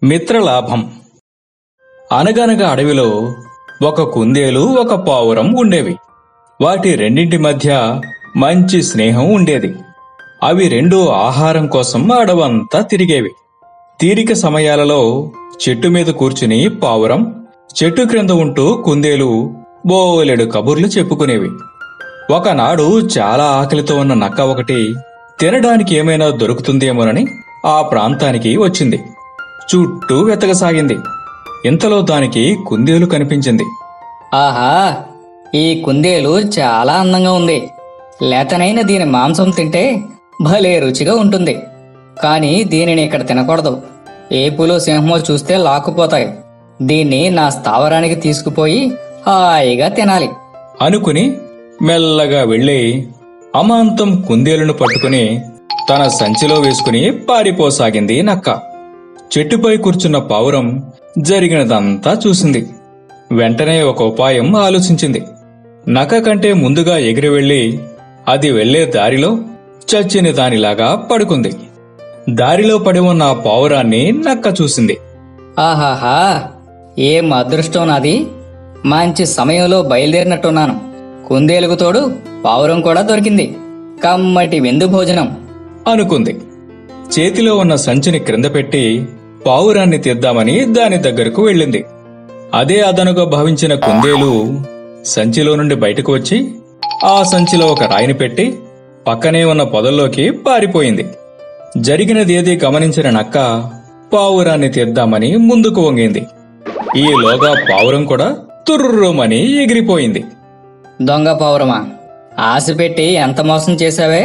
మిత్రలాభం. అనగనగా అడవిలో ఒక కుందేలు, ఒక పావురం ఉండేవి. వాటి రెండింటి మధ్య మంచి స్నేహం ఉండేది. అవి రెండు ఆహారం కోసం అడవంతా తిరిగేవి. తీరిక సమయాలలో చెట్టు మీద కూర్చుని పావురం, చెట్టు క్రింద ఉంటూ కుందేలు బోలెడు కబుర్లు చెప్పుకునేవి. ఒకనాడు చాలా ఆకలితో ఉన్న నక్క ఒకటి తినడానికి ఏమైనా దొరుకుతుందేమోనని ఆ ప్రాంతానికి వచ్చింది. చుట్టూ వెతకసాగింది. ఇంతలో దానికి కుందేలు కనిపించింది. ఆహా, ఈ కుందేలు చాలా అందంగా ఉంది. లేతనైన దీని మాంసం తింటే భలే రుచిగా ఉంటుంది. కాని దీనిని ఇక్కడ తినకూడదు. ఏపులో సింహమో చూస్తే లాక్కుపోతాయి. దీన్ని నా స్థావరానికి తీసుకుపోయి హాయిగా తినాలి అనుకుని మెల్లగా వెళ్లి అమాంతం కుందేలును పట్టుకుని తన సంచిలో వేసుకుని పారిపోసాగింది నక్క. చెట్టుపై కూర్చున్న పావురం జరిగినదంతా చూసింది. వెంటనే ఒక ఉపాయం ఆలోచించింది. నక్క కంటే ముందుగా ఎగిరి వెళ్లి అది వెళ్లే దారిలో చచ్చిన దానిలాగా పడుకుంది. దారిలో పడి ఉన్న ఆ పావురాన్ని నక్క చూసింది. ఆహాహా, ఏం అదృష్టం నాది. మంచి సమయంలో బయలుదేరినట్టున్నాను. కుందేలుకు తోడు పావురం కూడా దొరికింది. కమ్మటి విందు భోజనం అనుకుంది. చేతిలో ఉన్న సంచిని క్రింద పెట్టి పావురాన్ని తీద్దామని దాని దగ్గరకు వెళ్ళింది. అదే అదనుగా భావించిన కుందేలు సంచిలో నుండి బయటకు వచ్చి ఆ సంచిలో ఒక రాయిని పెట్టి పక్కనే ఉన్న పొదల్లోకి పారిపోయింది. జరిగినదేదీ గమనించిన నక్క పావురాన్ని తీద్దామని ముందుకు వంగింది. ఈలోగా పావురం కూడా తుర్రుమని ఎగిరిపోయింది. దొంగ పావురమా, ఆశ పెట్టి ఎంత మోసం చేశావే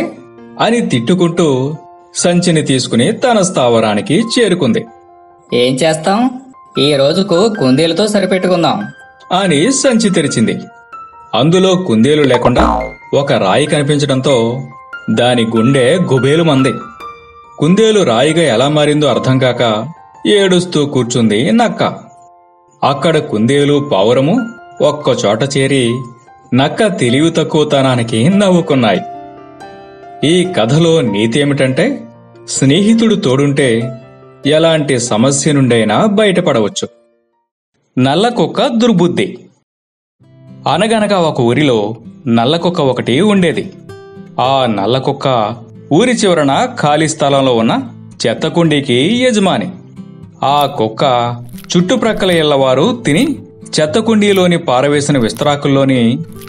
అని తిట్టుకుంటూ సంచిని తీసుకుని తన స్థావరానికి చేరుకుంది. ఏం చేస్తాం, ఈ రోజుకు కుందేలుతో సరిపెట్టుకుందాం అని సంచి తెరిచింది. అందులో కుందేలు లేకుండా ఒక రాయి కనిపించడంతో దాని గుండె గుబేలుమంది. కుందేలు రాయిగా ఎలా మారిందో అర్థం కాక ఏడుస్తూ కూర్చుంది నక్క. అక్కడ కుందేలు, పావురము ఒక్కచోట చేరి నక్క తెలివి తక్కువతనానికి నవ్వుకున్నాయి. ఈ కథలో నీతి ఏమిటంటే, స్నేహితుడు తోడుంటే ఎలాంటి సమస్య నుండైనా బయటపడవచ్చు. నల్లకుక్క దుర్బుద్ధి. అనగనగా ఒక ఊరిలో నల్లకుక్క ఒకటి ఉండేది. ఆ నల్లకుక్క ఊరి చివరన ఖాళీ స్థలంలో ఉన్న చెత్తకుండీకి యజమాని. ఆ కుక్క చుట్టుప్రక్కల ఇళ్లవారు తిని చెత్తకుండీలోని పారవేసిన విస్తరాకుల్లోని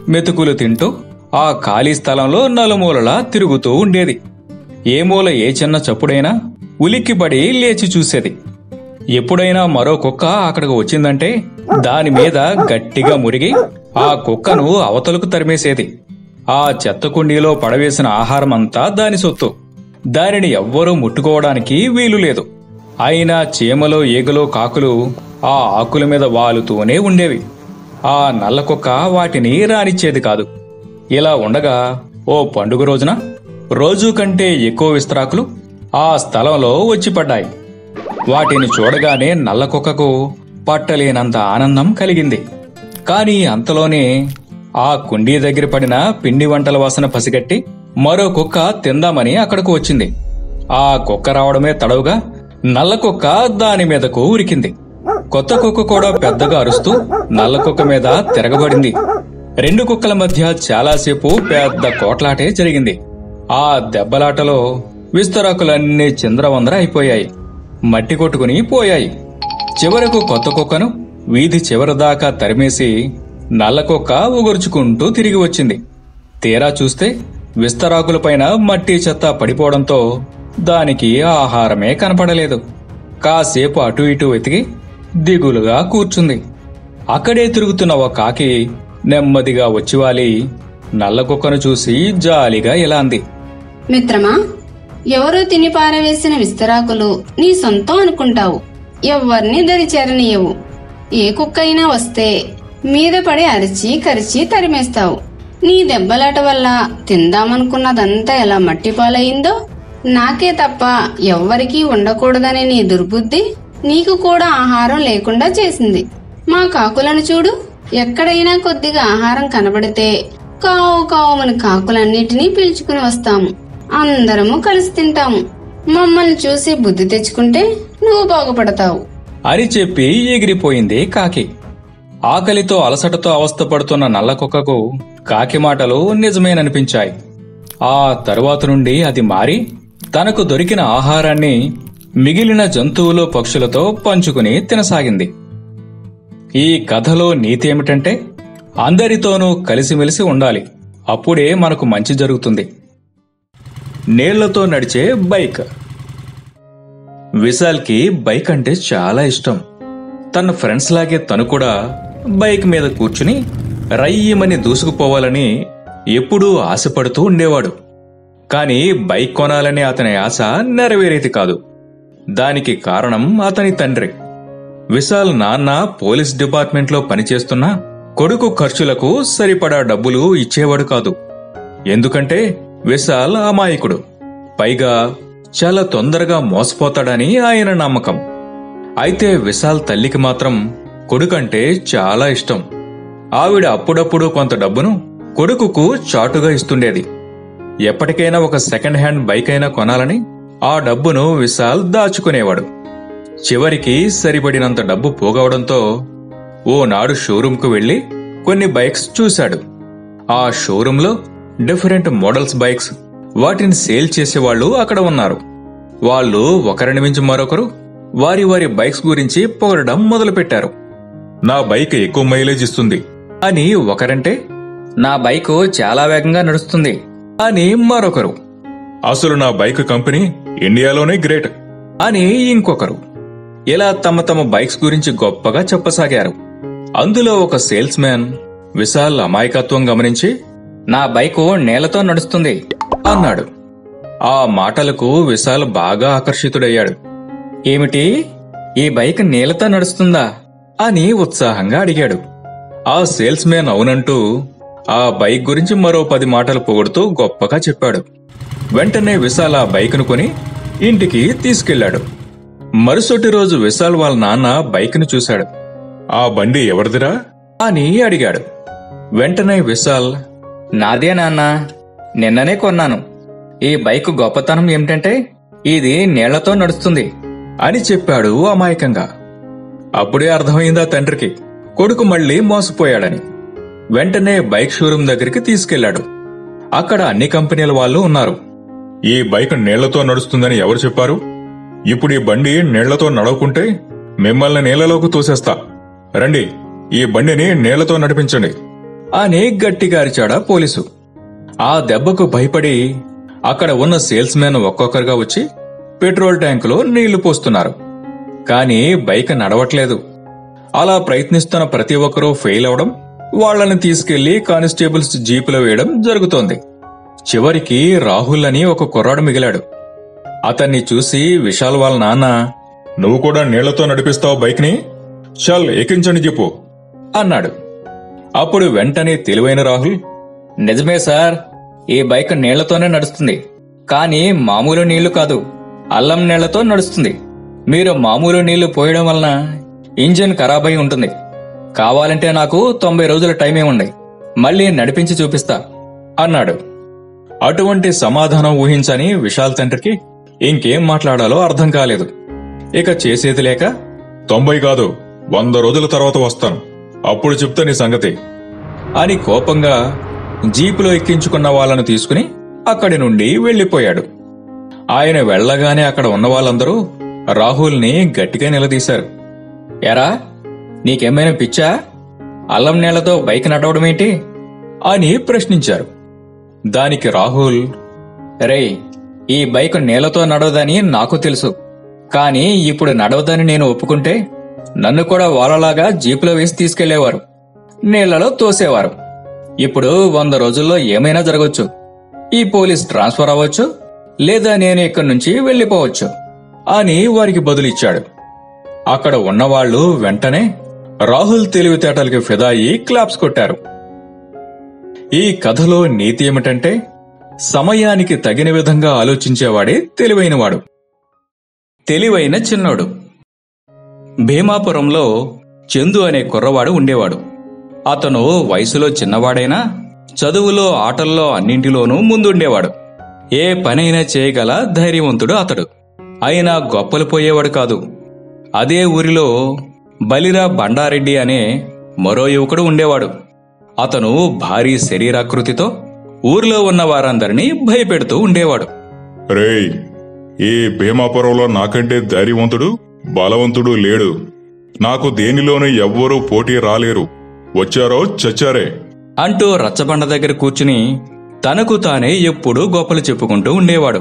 మెతుకులు తింటూ ఆ ఖాళీ స్థలంలో నలుమూలలా తిరుగుతూ ఉండేది. ఏ మూల ఏ చిన్న చప్పుడైనా ఉలిక్కిపడి లేచి చూసేది. ఎప్పుడైనా మరో కుక్క అక్కడికి వచ్చిందంటే దాని మీద గట్టిగా మురిగి ఆ కుక్కను అవతలకు తరిమేసేది. ఆ చెత్తకుండీలో పడవేసిన ఆహారమంతా దాని సొత్తు. దానిని ఎవ్వరూ ముట్టుకోవడానికి వీలు లేదు. అయినా చీమలో, ఈగలో, కాకులు ఆ ఆకుల మీద వాలుతూనే ఉండేవి. ఆ నల్లకుక్క వాటిని రానిచ్చేది కాదు. ఇలా ఉండగా ఓ పండుగ రోజున రోజు కంటే ఎక్కువ విస్తరాకులు ఆ స్థలంలో వచ్చిపడ్డాయి. వాటిని చూడగానే నల్లకుక్కకు పట్టలేనంత ఆనందం కలిగింది. కాని అంతలోనే ఆ కుండీ దగ్గర పడిన పిండి వంటల వాసన పసిగట్టి మరో కుక్క తిందామని అక్కడకు వచ్చింది. ఆ కుక్క రావడమే తడవుగా నల్లకుక్క దాని మీదకు ఉరికింది. కొత్త కుక్క కూడా పెద్దగా అరుస్తూ నల్లకుక్క మీద తిరగబడింది. రెండు కుక్కల మధ్య చాలాసేపు పెద్ద కోట్లాటే జరిగింది. ఆ దెబ్బలాటలో విస్తరాకులన్నీ చిందరవందర అయిపోయాయి. మట్టి కొట్టుకుని పోయాయి. చివరకు కొత్త కుక్కను వీధి చివరిదాకా తరిమేసి నల్లకుక్క ఉగుర్చుకుంటూ తిరిగి వచ్చింది. తీరా చూస్తే విస్తరాకులపైన మట్టి చెత్త పడిపోవడంతో దానికి ఆహారమే కనపడలేదు. కాసేపు అటు ఇటు వెతికి దిగులుగా కూర్చుంది. అక్కడే తిరుగుతున్న ఓ కాకి నెమ్మదిగా వచ్చివాలి నల్లకుక్కను చూసి జాలిగా ఇలా అంది. మిత్రమా, ఎవరో తిని పారవేసిన విస్తరాకులు నీ సొంతం అనుకుంటావు. ఎవ్వర్ని దరిచేరనీయవు. ఏ కుక్కైనా వస్తే మీద పడి అరిచి కరిచి తరిమేస్తావు. నీ దెబ్బలాట వల్ల తిందామనుకున్నదంతా ఎలా మట్టిపాలయిందో, నాకే తప్ప ఎవ్వరికీ ఉండకూడదనే నీ దుర్బుద్ధి నీకు కూడా ఆహారం లేకుండా చేసింది. మా కాకులను చూడు, ఎక్కడైనా కొద్దిగా ఆహారం కనబడితే కావు కావుమని కాకులన్నిటినీ పీల్చుకుని వస్తాము. అందరము కలిసి తింటాము. మమ్మల్ని చూసి బుద్ధి తెచ్చుకుంటే నువ్వు బాగుపడతావు అని చెప్పి ఎగిరిపోయింది కాకి. ఆకలితో అలసటతో అవస్థపడుతున్న నల్లకుక్కకు కాకి మాటలు నిజమేననిపించాయి. ఆ తరువాత నుండి అది మారి తనకు దొరికిన ఆహారాన్ని మిగిలిన జంతువులు పక్షులతో పంచుకుని తినసాగింది. ఈ కథలో నీతి ఏమిటంటే అందరితోనూ కలిసిమెలిసి ఉండాలి. అప్పుడే మనకు మంచి జరుగుతుంది. నీళ్లతో నడిచే బైక్. విశాల్కి బైక్ అంటే చాలా ఇష్టం. తన ఫ్రెండ్స్ లాగే తను కూడా బైక్ మీద కూర్చుని రయ్యమని దూసుకుపోవాలని ఎప్పుడూ ఆశపడుతూ ఉండేవాడు. కాని బైక్ కొనాలనే అతని ఆశ నెరవేరేది కాదు. దానికి కారణం అతని తండ్రి. విశాల్ నాన్న పోలీస్ డిపార్ట్మెంట్లో పనిచేస్తున్నా కొడుకు ఖర్చులకు సరిపడా డబ్బులు ఇచ్చేవాడు కాదు. ఎందుకంటే విశాల్ అమాయకుడు, పైగా చాలా తొందరగా మోసపోతాడని ఆయన నమ్మకం. అయితే విశాల్ తల్లికి మాత్రం కొడుకంటే చాలా ఇష్టం. ఆవిడ అప్పుడప్పుడు కొంత డబ్బును కొడుకుకు చాటుగా ఇస్తుండేది. ఎప్పటికైనా ఒక సెకండ్ హ్యాండ్ బైక్ అయినా కొనాలని ఆ డబ్బును విశాల్ దాచుకునేవాడు. చివరికి సరిపడినంత డబ్బు పోగవడంతో ఓనాడు షోరూంకు వెళ్లి కొన్ని బైక్స్ చూశాడు. ఆ షోరూంలో డిఫరెంట్ మోడల్స్ బైక్స్, వాటిని సేల్ చేసేవాళ్లు అక్కడ ఉన్నారు. వాళ్ళు ఒకరిని మించి మరొకరు వారి వారి బైక్స్ గురించి పొగడడం మొదలుపెట్టారు. నా బైక్ ఎక్కువ మైలేజ్ ఇస్తుంది అని ఒకరంటే, నా బైకు చాలా వేగంగా నడుస్తుంది అని మరొకరు, అసలు నా బైక్ కంపెనీ ఇండియాలోనే గ్రేట్ అని ఇంకొకరు. ఇలా తమ తమ బైక్స్ గురించి గొప్పగా చెప్పసాగారు. అందులో ఒక సేల్స్ మ్యాన్ విశాల్ అమాయకత్వం గమనించి, నా బైకు నేలతో నడుస్తుంది అన్నాడు. ఆ మాటలకు విశాల్ బాగా ఆకర్షితుడయ్యాడు. ఏమిటి, ఈ బైక్ నేలతో నడుస్తుందా అని ఉత్సాహంగా అడిగాడు. ఆ సేల్స్ మ్యాన్ అవునంటూ ఆ బైక్ గురించి మరో 10 మాటలు పొగుడుతూ గొప్పగా చెప్పాడు. వెంటనే విశాల్ ఆ బైక్ను కొని ఇంటికి తీసుకెళ్లాడు. మరుసటి రోజు విశాల్ వాళ్ళ నాన్న బైక్ను చూశాడు. ఆ బండి ఎవరిదిరా అని అడిగాడు. వెంటనే విశాల్, నాదే నాన్నా, నిన్ననే కొన్నాను. ఈ బైక్ గొప్పతనం ఏమిటంటే ఇది నీళ్లతో నడుస్తుంది అని చెప్పాడు అమాయకంగా. అప్పుడే అర్థమైందా తండ్రికి కొడుకు మళ్లీ మోసపోయాడని. వెంటనే బైక్ షోరూం దగ్గరికి తీసుకెళ్లాడు. అక్కడ అన్ని కంపెనీల వాళ్ళు ఉన్నారు. ఈ బైక్ నీళ్లతో నడుస్తుందని ఎవరు చెప్పారు? ఇప్పుడు ఈ బండి నీళ్లతో నడవకుంటే మిమ్మల్ని నీళ్లలోకి తోసేస్తా. రండి, ఈ బండిని నీళ్లతో నడిపించండి అని గట్టిగా అరిచాడా పోలీసు. ఆ దెబ్బకు భయపడి అక్కడ ఉన్న సేల్స్ మ్యాన్ ఒక్కొక్కరుగా వచ్చి పెట్రోల్ ట్యాంకులో నీళ్లు పోస్తున్నారు. కాని బైక్ నడవట్లేదు. అలా ప్రయత్నిస్తున్న ప్రతి ఒక్కరూ ఫెయిల్ అవడం, వాళ్లని తీసుకెళ్లి కానిస్టేబుల్స్ జీపులో వేయడం జరుగుతోంది. చివరికి రాహుల్ అని ఒక కుర్రాడు మిగిలాడు. అతన్ని చూసి విశాల్ వాళ్ళ నాన్న, నువ్వు కూడా నీళ్లతో నడిపిస్తావు బైక్ ని? చల్ ఎక్కించండి చెప్పు అన్నాడు. అప్పుడు వెంటనే తెలివైన రాహుల్, నిజమే సార్, ఈ బైక్ నీళ్లతోనే నడుస్తుంది. కానీ మామూలు నీళ్లు కాదు, అల్లం నీళ్లతో నడుస్తుంది. మీరు మామూలు నీళ్లు పోయడం వలన ఇంజిన్ ఖరాబై ఉంటుంది. కావాలంటే నాకు 90 రోజుల టైమే ఉంది, మళ్లీ నడిపించి చూపిస్తా అన్నాడు. అటువంటి సమాధానం ఊహించని విశాల్ తండ్రికి ఇంకేం మాట్లాడాలో అర్థం కాలేదు. ఇక చేసేది లేక, 90 కాదు 100 రోజుల తర్వాత వస్తాను, అప్పుడు చెప్తా నీ సంగతి అని కోపంగా జీపులో ఎక్కించుకున్న వాళ్లను తీసుకుని అక్కడి నుండి వెళ్లిపోయాడు. ఆయన వెళ్లగానే అక్కడ ఉన్న వాళ్ళందరూ రాహుల్ని గట్టిగా నిలదీశారు. ఎరా, నీకేమైనా పిచ్చా? అల్లం నీళ్లతో బైక్ నడవడమేంటి అని ప్రశ్నించారు. దానికి రాహుల్, రేయ్, ఈ బైక్ నీళ్లతో నడవదని నాకు తెలుసు. కానీ ఇప్పుడు నడవదని నేను ఒప్పుకుంటే నన్ను కూడా వాళ్ళలాగా జీపులో వేసి తీసుకెళ్లేవారు, నీళ్లలో తోసేవారు. ఇప్పుడు 100 రోజుల్లో ఏమైనా జరగవచ్చు. ఈ పోలీస్ ట్రాన్స్ఫర్ అవ్వచ్చు, లేదా నేను ఇక్కడి నుంచి వెళ్లిపోవచ్చు అని వారికి బదులిచ్చాడు. అక్కడ ఉన్నవాళ్లు వెంటనే రాహుల్ తెలివితేటలకి ఫిదా అయి క్లాప్స్ కొట్టారు. ఈ కథలో నీతి ఏమిటంటే సమయానికి తగిన విధంగా ఆలోచించేవాడే తెలివైనవాడు. తెలివైన చిన్నోడు. భీమాపురంలో చందు అనే కుర్రవాడు ఉండేవాడు. అతను వయసులో చిన్నవాడైనా చదువులో, ఆటల్లో అన్నింటిలోనూ ముందుండేవాడు. ఏ పనైనా చేయగల ధైర్యవంతుడు అతడు. అయినా గొప్పలు పోయేవాడు కాదు. అదే ఊరిలో బలిరా బండారెడ్డి అనే మరో యువకుడు ఉండేవాడు. అతను భారీ శరీరాకృతితో ఊరిలో ఉన్న వారందరినీ భయపెడుతూ ఉండేవాడు. రేయ్, ఈ భీమాపురంలో నాకంటే ధైర్యవంతుడు బలవంతుడు లేడు. నాకు దేనిలోనూ ఎవ్వరూ పోటీ రాలేరు. వచ్చారో చచ్చారే అంటూ రచ్చబండ దగ్గర కూర్చుని తనకు తానే ఎప్పుడూ గొప్పలు చెప్పుకుంటూ ఉండేవాడు.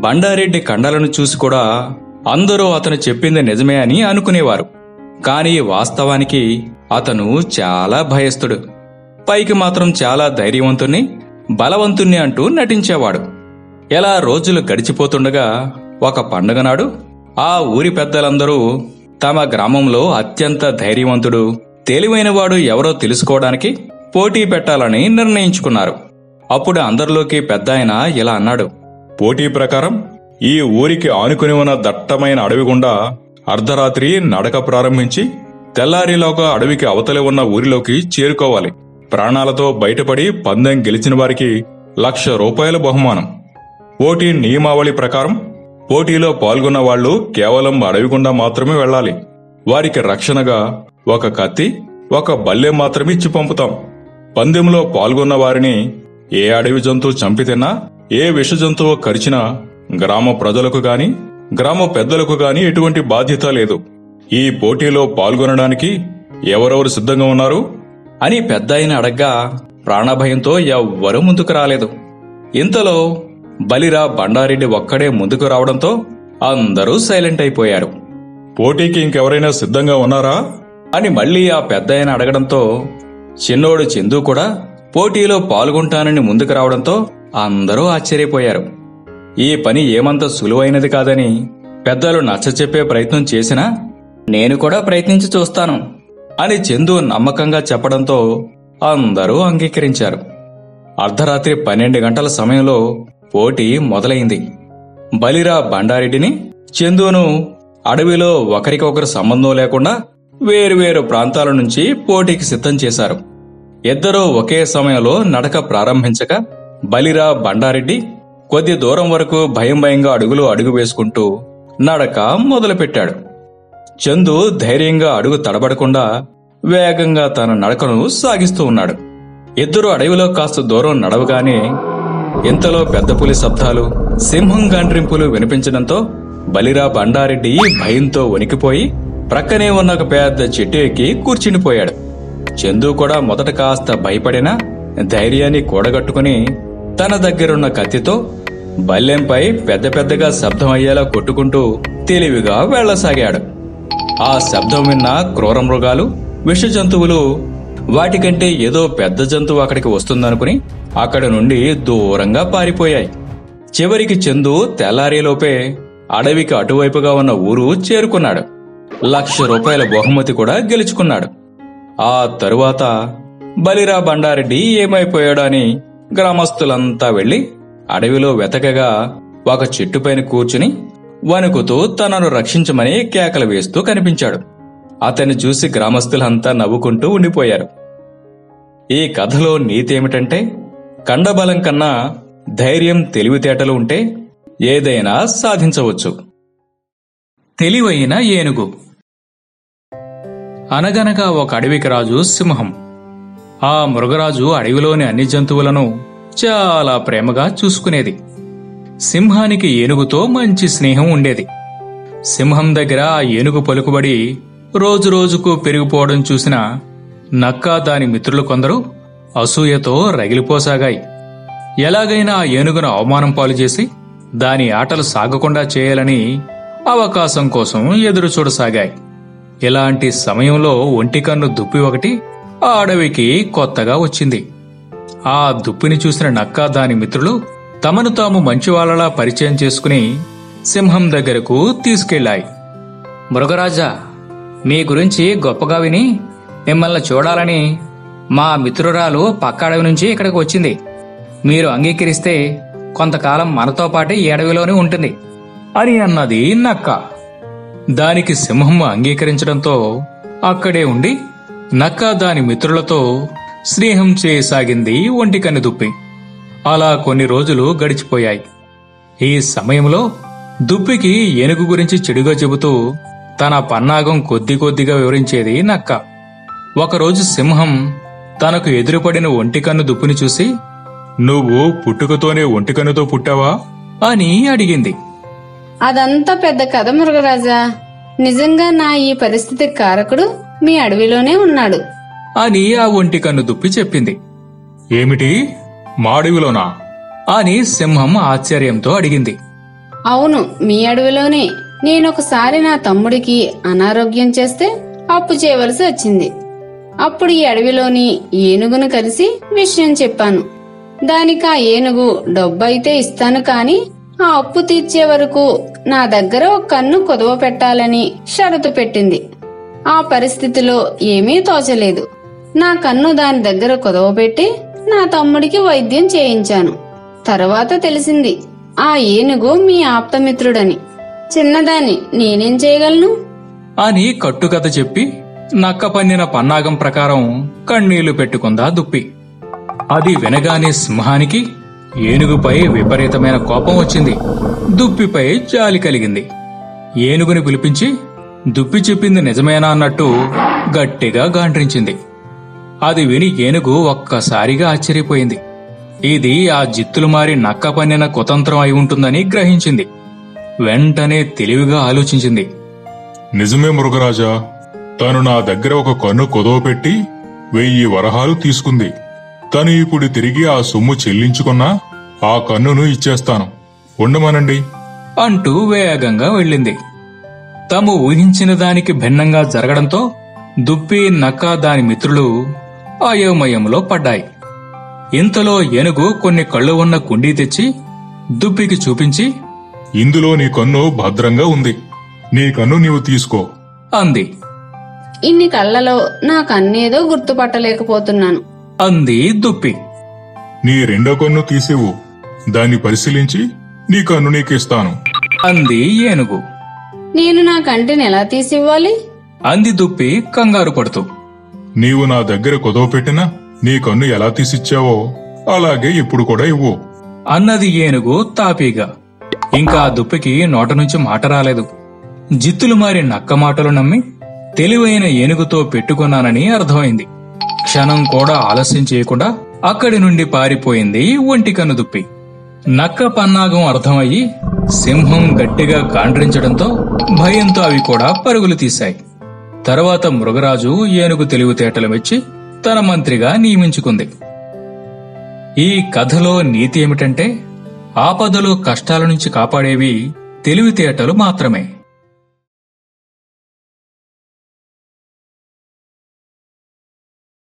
బండారెడ్డి కండలను చూసి కూడా అందరూ అతను చెప్పింది నిజమే అని అనుకునేవారు. కాని వాస్తవానికి అతను చాలా భయస్థుడు. పైకి మాత్రం చాలా ధైర్యవంతుణ్ణి, బలవంతుణ్ణి అంటూ నటించేవాడు. ఎలా రోజులు గడిచిపోతుండగా ఒక పండుగ నాడు ఆ ఊరి పెద్దలందరూ తమ గ్రామంలో అత్యంత ధైర్యవంతుడు, తెలివైనవాడు ఎవరో తెలుసుకోవడానికి పోటీ పెట్టాలని నిర్ణయించుకున్నారు. అప్పుడు అందరిలోకి పెద్దాయన ఇలా అన్నాడు. పోటీ ప్రకారం ఈ ఊరికి ఆనుకుని ఉన్న దట్టమైన అడవి గుండా అర్ధరాత్రి నడక ప్రారంభించి తెల్లారిలోగా అడవికి అవతలి ఉన్న ఊరిలోకి చేరుకోవాలి. ప్రాణాలతో బయటపడి పందెం గెలిచిన వారికి 1,00,000 రూపాయల బహుమానం. పోటీ నియమావళి ప్రకారం పోటీలో పాల్గొన్న వాళ్లు కేవలం అడవి గుండా మాత్రమే వెళ్లాలి. వారికి రక్షణగా ఒక కత్తి, ఒక బల్లెం మాత్రమే ఇచ్చి పంపుతాం. పందెంలో పాల్గొన్న వారిని ఏ అడవి జంతువు చంపితిన్నా, ఏ విష జంతువు కరిచినా గ్రామ ప్రజలకు గాని గ్రామ పెద్దలకు గాని ఎటువంటి బాధ్యత లేదు. ఈ పోటీలో పాల్గొనడానికి ఎవరెవరు సిద్ధంగా ఉన్నారు అని పెద్దాయన అడగ్గా ప్రాణభయంతో ఎవ్వరూ ముందుకు రాలేదు. ఇంతలో బలిరా బండారెడ్డి ఒక్కడే ముందుకు రావడంతో అందరూ సైలెంట్ అయిపోయారు. పోటీకి ఇంకెవరైనా సిద్ధంగా ఉన్నారా అని మళ్లీ ఆ పెద్దాయన అడగడంతో చిన్నోడు చందు కూడా పోటీలో పాల్గొంటానని ముందుకు రావడంతో అందరూ ఆశ్చర్యపోయారు. ఈ పని ఏమంత సులువైనది కాదని పెద్దలు నచ్చచెప్పే ప్రయత్నం చేసినా నేను కూడా ప్రయత్నించి చూస్తాను అని చందు నమ్మకంగా చెప్పడంతో అందరూ అంగీకరించారు. అర్ధరాత్రి 12 గంటల సమయంలో పోటీ మొదలైంది. బలిరా బండారెడ్డిని, చందును అడవిలో ఒకరికొకరు సంబంధం లేకుండా వేరువేరు ప్రాంతాల నుంచి పోటీకి సిద్ధం చేశారు. ఇద్దరూ ఒకే సమయంలో నడక ప్రారంభించగా బలిరా బండారెడ్డి కొద్ది దూరం వరకు భయంగా అడుగు వేసుకుంటూ నడక మొదలుపెట్టాడు. చందు ధైర్యంగా అడుగు తడబడకుండా వేగంగా తన నడకను సాగిస్తూ ఉన్నాడు. ఇద్దరు అడవిలో కాస్త దూరం నడవగానే ఇంతలో పెద్ద పులి శబ్దాలు, సింహం గాండ్రింపులు వినిపించడంతో బలిరా బండారెడ్డి భయంతో వణికిపోయి ప్రక్కనే ఉన్న ఒక పెద్ద చెట్టు ఎక్కి కూర్చునిపోయాడు. చందు కూడా మొదట కాస్త భయపడినా ధైర్యాన్ని కూడగట్టుకుని తన దగ్గరున్న కత్తితో బల్లెంపై పెద్దగా శబ్దం అయ్యేలా కొట్టుకుంటూ తెలివిగా వెళ్లసాగాడు. ఆ శబ్దం విన్న క్రూర మృగాలు, విష జంతువులు వాటికంటే ఏదో పెద్ద జంతువు అక్కడికి వస్తుందనుకుని అక్కడి నుండి దూరంగా పారిపోయాయి. చివరికి చందు తెల్లారేలోపే అడవికి అటువైపుగా ఉన్న ఊరు చేరుకున్నాడు. 1,00,000 రూపాయల బహుమతి కూడా గెలుచుకున్నాడు. ఆ తరువాత బలిరా బండారెడ్డి ఏమైపోయాడు అని గ్రామస్తులంతా వెళ్లి అడవిలో వెతకగా ఒక చెట్టుపైన కూర్చుని వణుకుతూ తనను రక్షించమని కేకలు వేస్తూ కనిపించాడు. అతన్ని చూసి గ్రామస్తులంతా నవ్వుకుంటూ ఉండిపోయారు. ఈ కథలో నీతేమిటంటే, కండబలం కన్నా ధైర్యం, తెలివితేటలు ఉంటే ఏదైనా సాధించవచ్చు. తెలివైన ఏనుగు. అనగనగా ఒక అడవికి రాజు సింహం. ఆ మృగరాజు అడవిలోని అన్ని జంతువులను చాలా ప్రేమగా చూసుకునేది. సింహానికి ఏనుగుతో మంచి స్నేహం ఉండేది. సింహం దగ్గర ఆ ఏనుగు పలుకుబడి రోజురోజుకు పెరిగిపోవడం చూసిన నక్క, దాని మిత్రులు కొందరు అసూయతో రగిలిపోసాగాయి. ఎలాగైనా ఆ ఏనుగును అవమానం పాలు చేసి దాని ఆటలు సాగకుండా చేయాలని అవకాశం కోసం ఎదురు చూడసాగాయి. ఇలాంటి సమయంలో ఒంటికన్ను దుప్పి ఒకటి ఆ అడవికి కొత్తగా వచ్చింది. ఆ దుప్పిని చూసిన నక్క, దాని మిత్రులు తమను తాము మంచివాళ్లలా పరిచయం చేసుకుని సింహం దగ్గరకు తీసుకెళ్లాయి. మృగరాజా, మీ గురించి గొప్పగా విని మిమ్మల్ని చూడాలని మా మిత్రురాలు పక్క అడవి నుంచి ఇక్కడికి వచ్చింది. మీరు అంగీకరిస్తే కొంతకాలం మనతో పాటు ఈ అడవిలోనే ఉంటుంది అని అన్నది నక్క. దానికి సింహం అంగీకరించడంతో అక్కడే ఉండి నక్క దాని మిత్రులతో స్నేహం చేయసాగింది ఒంటికన్ను దుప్పి. అలా కొన్ని రోజులు గడిచిపోయాయి. ఈ సమయంలో దుప్పికి ఏనుగు గురించి చెడుగా చెబుతూ తన పన్నాగం కొద్ది కొద్దిగా వివరించేది నక్క. ఒకరోజు సింహం తనకు ఎదురుపడిన ఒంటికన్ను దుప్పిని చూసి, "నువ్వు పుట్టుకతోనే ఒంటికన్నుతో పుట్టావా?" అని అడిగింది. అదంతా పెద్ద కథ మృగరాజా. నిజంగా నా ఈ పరిస్థితికి కారకుడు మీ అడవిలోనే ఉన్నాడు అని ఆ ఒంటికన్ను దుప్పి చెప్పింది. ఏమిటి, మాడివిలోనా? అని సింహం ఆశ్చర్యంతో అడిగింది. అవును, మీ అడవిలోనే. నేనొకసారి నా తమ్ముడికి అనారోగ్యం చేస్తే అప్పు చేయవలసి వచ్చింది. అప్పుడు ఈ అడవిలోని ఏనుగును కలిసి విషయం చెప్పాను. దానికి ఆ ఏనుగు డబ్బైతే ఇస్తాను కాని ఆ అప్పు తీర్చే వరకు నా దగ్గర ఒక కన్ను కుదవ పెట్టాలని షరతు పెట్టింది. ఆ పరిస్థితిలో ఏమీ తోచలేదు. నా కన్ను దాని దగ్గర కుదవపెట్టి నా తమ్ముడికి వైద్యం చేయించాను. తర్వాత తెలిసింది ఆ ఏనుగు మీ ఆప్తమిత్రుడని. చిన్నదాన్ని నేనేం చేయగలను అని కట్టుకథ చెప్పి నక్క పన్నిన పన్నాగం ప్రకారం కన్నీళ్లు పెట్టుకుందా దుప్పి. అది వినగానే సింహానికి ఏనుగుపై విపరీతమైన కోపం వచ్చింది. దుప్పిపై జాలి కలిగింది. ఏనుగుని పిలిపించి దుప్పి చెప్పింది నిజమేనా అన్నట్టు గట్టిగా గాండ్రించింది. అది విని ఏనుగు ఒక్కసారిగా ఆశ్చర్యపోయింది. ఇది ఆ జిత్తులు మారి నక్క పన్నిన కుతంత్రం అయి ఉంటుందని గ్రహించింది. వెంటనే తెలివిగా ఆలోచించింది. నిజమే మృగరాజా, తను నా దగ్గర ఒక కన్ను కుదవపెట్టి 1000 వరహాలు తీసుకుంది. తను ఇప్పుడు తిరిగి ఆ సొమ్ము చెల్లించుకున్నా ఆ కన్నును ఇచ్చేస్తాను, ఉండమనండి అంటూ వేగంగా వెళ్ళింది. తాము ఊహించిన దానికి భిన్నంగా జరగడంతో దుప్పి, నక్క, దాని మిత్రులు అయోమయంలో పడ్డాయి. ఇంతలో ఏనుగు కొన్ని కళ్ళు ఉన్న కుండీ తెచ్చి దుప్పికి చూపించి, ఇందులో నీ కన్ను భద్రంగా ఉంది, నీ కన్ను నీవు తీసుకో అంది. ఇన్ని కళ్ళలో నా కన్నేదో గుర్తుపట్టలేకపోతున్నాను అంది దుప్పి. నీ రెండో కన్ను తీసేవు, దాన్ని పరిశీలించి నీ కన్ను నీకిస్తాను అంది ఏనుగు. నేను నా కంటిని ఎలా తీసివ్వాలి అంది దుప్పి కంగారు పడుతూ. నీవు నా దగ్గర కుదవపెట్టినా నీ కన్ను ఎలా తీసిచ్చావో అలాగే ఇప్పుడు కూడా ఇవ్వు అన్నది ఏనుగు తాపీగా. ఇంకా ఆ దుప్పికి నోట నుంచి మాట రాలేదు. జిత్తులు మారి నక్క మాటలు నమ్మి తెలివైన ఏనుగుతో పెట్టుకున్నానని అర్థమైంది. క్షణం కూడా ఆలస్యం చేయకుండా అక్కడి నుండి పారిపోయింది ఒంటికన్ను దుప్పి. నక్క పన్నాగం అర్థమయ్యి సింహం గట్టిగా గాండ్రించడంతో భయంతో అవి కూడా పరుగులు తీశాయి. తర్వాత మృగరాజు ఏనుగు తెలివితేటలు మెచ్చి తన మంత్రిగా నియమించుకుంది. ఈ కథలో నీతి ఏమిటంటే, ఆపదలో కష్టాల నుంచి కాపాడేవి తెలివితేటలు మాత్రమే.